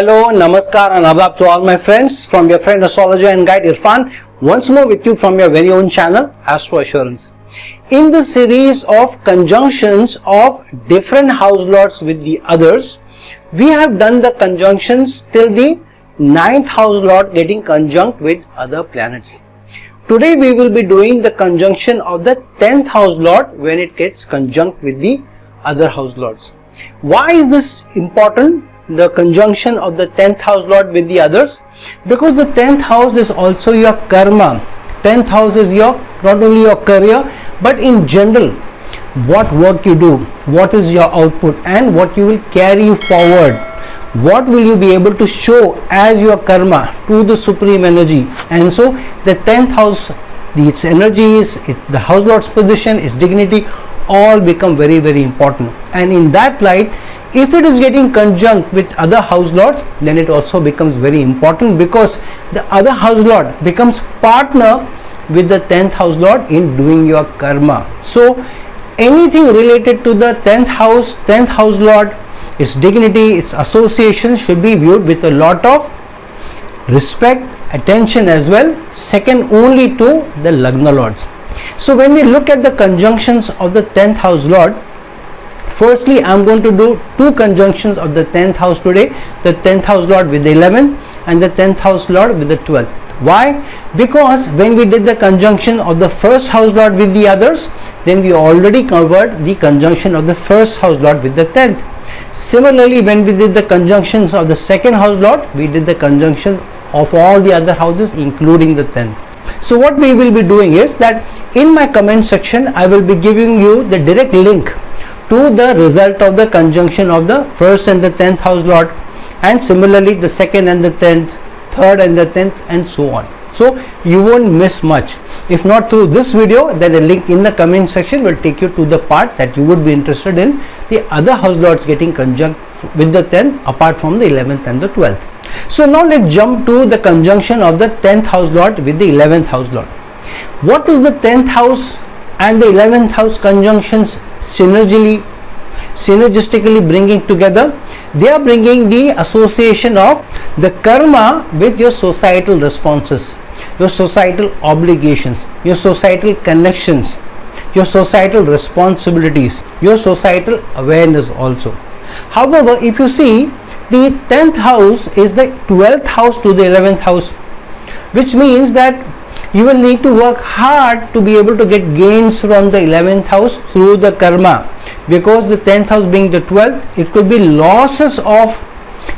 Hello, Namaskar and Adab to all my friends from your friend astrologer and guide Irfan, once more with you from your very own channel Astro Assurance. In the series of conjunctions of different house lords with the others, we have done the conjunctions till the 9th house lord getting conjunct with other planets. Today we will be doing the conjunction of the 10th house lord when it gets conjunct with the other house lords. Why is this important? The conjunction of the 10th house lord with the others, because the 10th house is also your karma. 10th house is your not only your career but in general what work you do, what is your output and what you will carry you forward, what will you be able to show as your karma to the supreme energy. And so the 10th house, its energies, the house lord's position, its dignity, all become very important. And in that light, if it is getting conjunct with other house lords, then it also becomes very important, because the other house lord becomes partner with the 10th house lord in doing your karma. So anything related to the 10th house lord, its dignity, its association should be viewed with a lot of respect, attention as well, second only to the Lagna lords. So when we look at the conjunctions of the 10th house lord, firstly, I am going to do two conjunctions of the 10th house today, the 10th house lord with the 11th and the 10th house lord with the 12th. Why? Because when we did the conjunction of the first house lord with the others, then we already covered the conjunction of the first house lord with the 10th. Similarly, when we did the conjunctions of the second house lord, we did the conjunction of all the other houses including the 10th. So what we will be doing is that in my comment section, I will be giving you the direct link to the result of the conjunction of the first and the 10th house lord, and similarly the second and the 10th, third and the 10th, and so on. So you won't miss much. If not through this video, then a link in the comment section will take you to the part that you would be interested in, the other house lords getting conjunct with the 10th apart from the 11th and the 12th. So now let's jump to the conjunction of the 10th house lord with the 11th house lord. What is the 10th house and the 11th house conjunctions synergistically bringing together? They are bringing the association of the karma with your societal responses, your societal obligations, your societal connections, your societal responsibilities, your societal awareness also. However, if you see, the 10th house is the 12th house to the 11th house, which means that you will need to work hard to be able to get gains from the 11th house through the karma, because the 10th house being the 12th, it could be losses of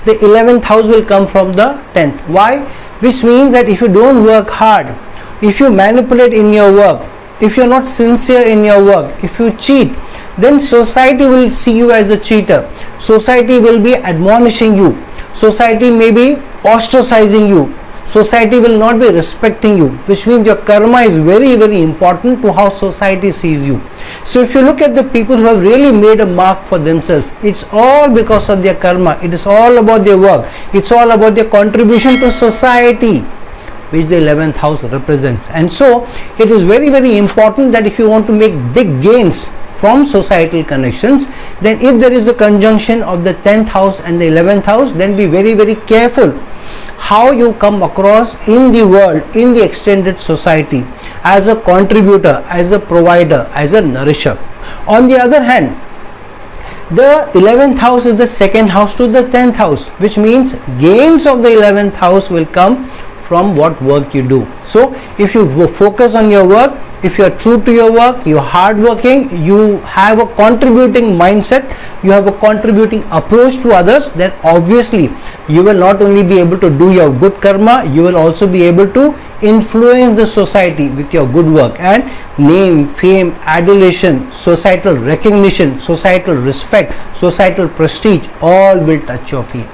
the 11th house will come from the 10th. Why? Which means that if you don't work hard, if you manipulate in your work, if you are not sincere in your work, if you cheat, then society will see you as a cheater. Society will be admonishing you. Society may be ostracizing you. Society will not be respecting you, which means your karma is very important to how society sees you. So if you look at the people who have really made a mark for themselves, it's all because of their karma. It is all about their work. It's all about their contribution to society, which the 11th house represents. And so it is very important that if you want to make big gains from societal connections, then if there is a conjunction of the 10th house and the 11th house, then be very careful how you come across in the world, in the extended society, as a contributor, as a provider, as a nourisher. On the other hand, the 11th house is the second house to the 10th house, which means gains of the 11th house will come from what work you do. So if you focus on your work, if you are true to your work, you are hardworking, you have a contributing mindset, you have a contributing approach to others, then obviously you will not only be able to do your good karma, you will also be able to influence the society with your good work, and name, fame, adulation, societal recognition, societal respect, societal prestige, all will touch your feet.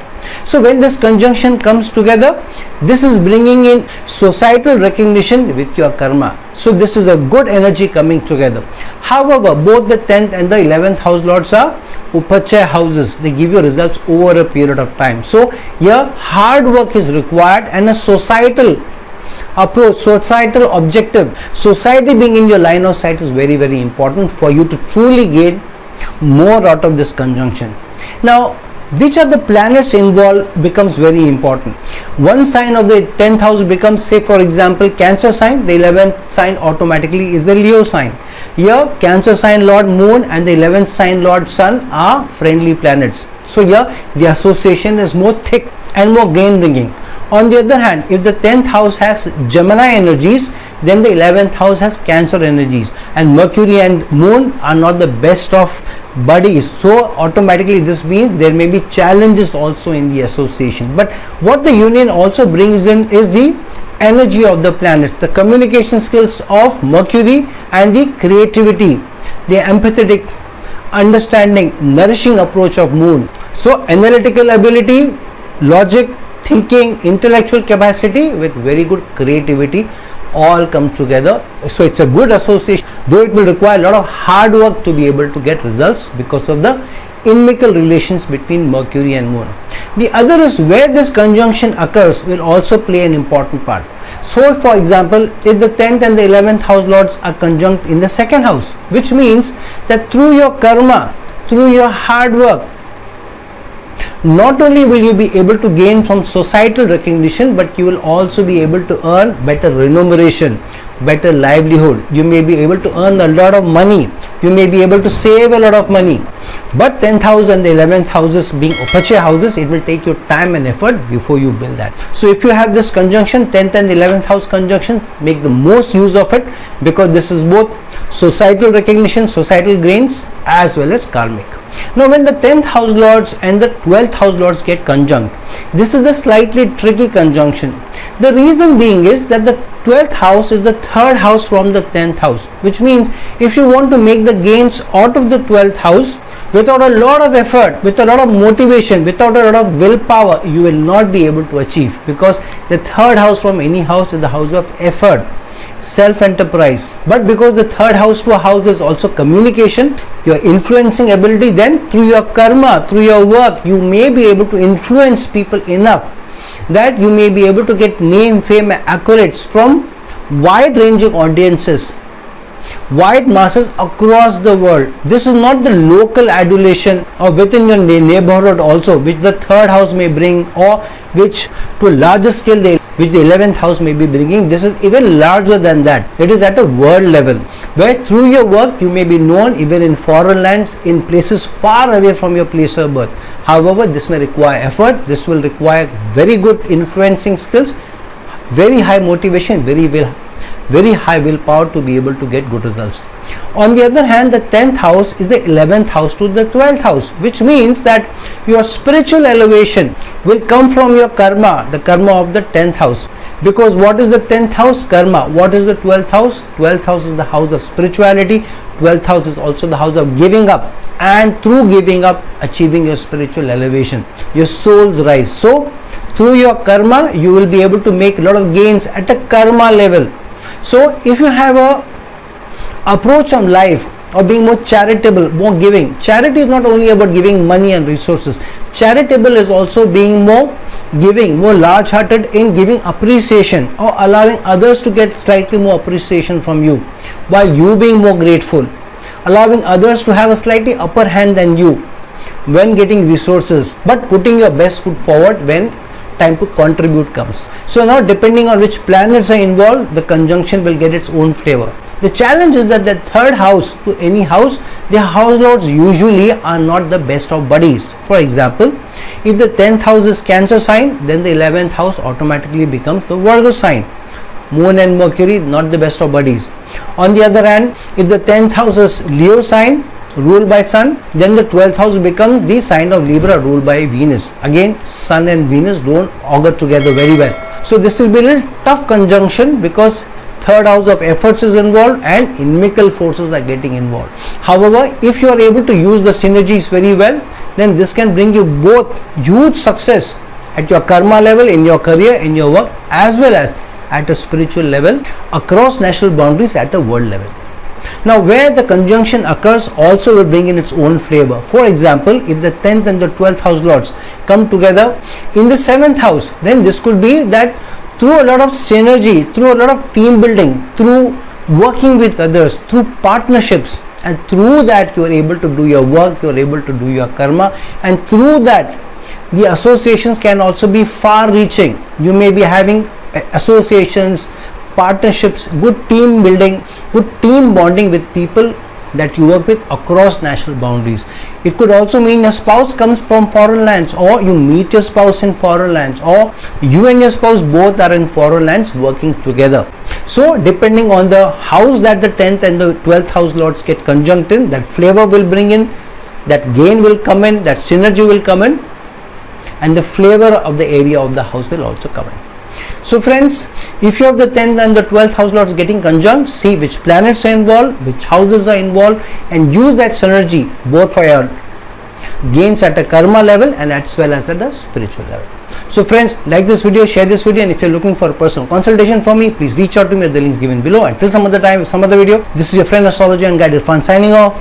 So when this conjunction comes together, this is bringing in societal recognition with your karma. So this is a good energy coming together. However, both the 10th and the 11th house lords are upachaya houses. They give you results over a period of time. So here hard work is required, and a societal approach, societal objective, society being in your line of sight is very important for you to truly gain more out of this conjunction. Now which are the planets involved becomes very important. One sign of the 10th house becomes, say for example, Cancer sign. The 11th sign automatically is the Leo sign. Here Cancer sign Lord Moon and the 11th sign Lord Sun are friendly planets. So here the association is more thick and more gain bringing. On the other hand, if the 10th house has Gemini energies, then the 11th house has Cancer energies, and Mercury and Moon are not the best of buddies. So automatically this means there may be challenges also in the association. But what the union also brings in is the energy of the planets, the communication skills of Mercury and the creativity, the empathetic, understanding, nourishing approach of Moon. So analytical ability, logic, thinking, intellectual capacity with very good creativity all come together. So it's a good association, though it will require a lot of hard work to be able to get results because of the inimical relations between Mercury and Moon. The other is where this conjunction occurs will also play an important part. So for example, if the 10th and the 11th house lords are conjunct in the second house, which means that through your karma, through your hard work, not only will you be able to gain from societal recognition, but you will also be able to earn better remuneration, better livelihood. You may be able to earn a lot of money. You may be able to save a lot of money. But 10th house and the 11th houses being Upacha houses, it will take your time and effort before you build that. So if you have this conjunction, 10th and 11th house conjunction, make the most use of it, because this is both societal recognition, societal gains, as well as karmic. Now when the 10th house lords and the 12th house lords get conjunct, this is a slightly tricky conjunction. The reason being is that the 12th house is the third house from the 10th house, which means if you want to make the gains out of the 12th house without a lot of effort, with a lot of motivation, without a lot of willpower, you will not be able to achieve, because the third house from any house is the house of effort, self-enterprise. But because the third house to a house is also communication, your influencing ability, then through your karma, through your work, you may be able to influence people enough that you may be able to get name, fame, accolades from wide ranging audiences, wide masses across the world. This is not the local adulation or within your neighborhood also, which the third house may bring, or which to a larger scale which the 11th house may be bringing. This is even larger than that. It is at a world level, where through your work you may be known even in foreign lands, in places far away from your place of birth. However, this may require effort. This will require very good influencing skills, very high motivation, very high willpower to be able to get good results. On the other hand, the 10th house is the 11th house to the 12th house, which means that your spiritual elevation will come from your karma, the karma of the 10th house. Because what is the 10th house? Karma. What is the 12th house? 12th house is the house of spirituality. 12th house is also the house of giving up, and through giving up, achieving your spiritual elevation, your soul's rise. So through your karma, you will be able to make a lot of gains at a karma level. So if you have a approach on life of being more charitable, more giving. Charity is not only about giving money and resources. Charitable is also being more giving, more large-hearted in giving appreciation, or allowing others to get slightly more appreciation from you, while you being more grateful, allowing others to have a slightly upper hand than you when getting resources, but putting your best foot forward when time to contribute comes. So now, depending on which planets are involved, the conjunction will get its own flavor. The challenge is that the third house to any house, the house lords usually are not the best of buddies. For example, if the 10th house is Cancer sign, then the 11th house automatically becomes the Virgo sign. Moon and Mercury, not the best of buddies. On the other hand, if the 10th house is Leo sign, ruled by Sun, then the 12th house becomes the sign of Libra, ruled by Venus. Again, Sun and Venus don't augur together very well. So this will be a little tough conjunction, because third house of efforts is involved and inimical forces are getting involved. However, if you are able to use the synergies very well, then this can bring you both huge success at your karma level, in your career, in your work, as well as at a spiritual level, across national boundaries, at a world level. Now, where the conjunction occurs also will bring in its own flavor. For example, if the 10th and the 12th house lords come together in the 7th house, then this could be that through a lot of synergy, through a lot of team building, through working with others, through partnerships and through that you are able to do your work, you are able to do your karma, and through that the associations can also be far reaching. You may be having associations, partnerships, good team building, good team bonding with people that you work with across national boundaries. It could also mean your spouse comes from foreign lands, or you meet your spouse in foreign lands, or you and your spouse both are in foreign lands working together. So depending on the house that the 10th and the 12th house lords get conjunct in, that flavor will bring in, that gain will come in, that synergy will come in, and the flavor of the area of the house will also come in. So friends, if you have the 10th and the 12th house lords getting conjunct, see which planets are involved, which houses are involved, and use that synergy both for your gains at a karma level and as well as at the spiritual level. So friends, like this video, share this video, and if you're looking for a personal consultation from me, please reach out to me at the links given below. Until some other time, some other video, this is your friend astrologer and guide Irfan signing off.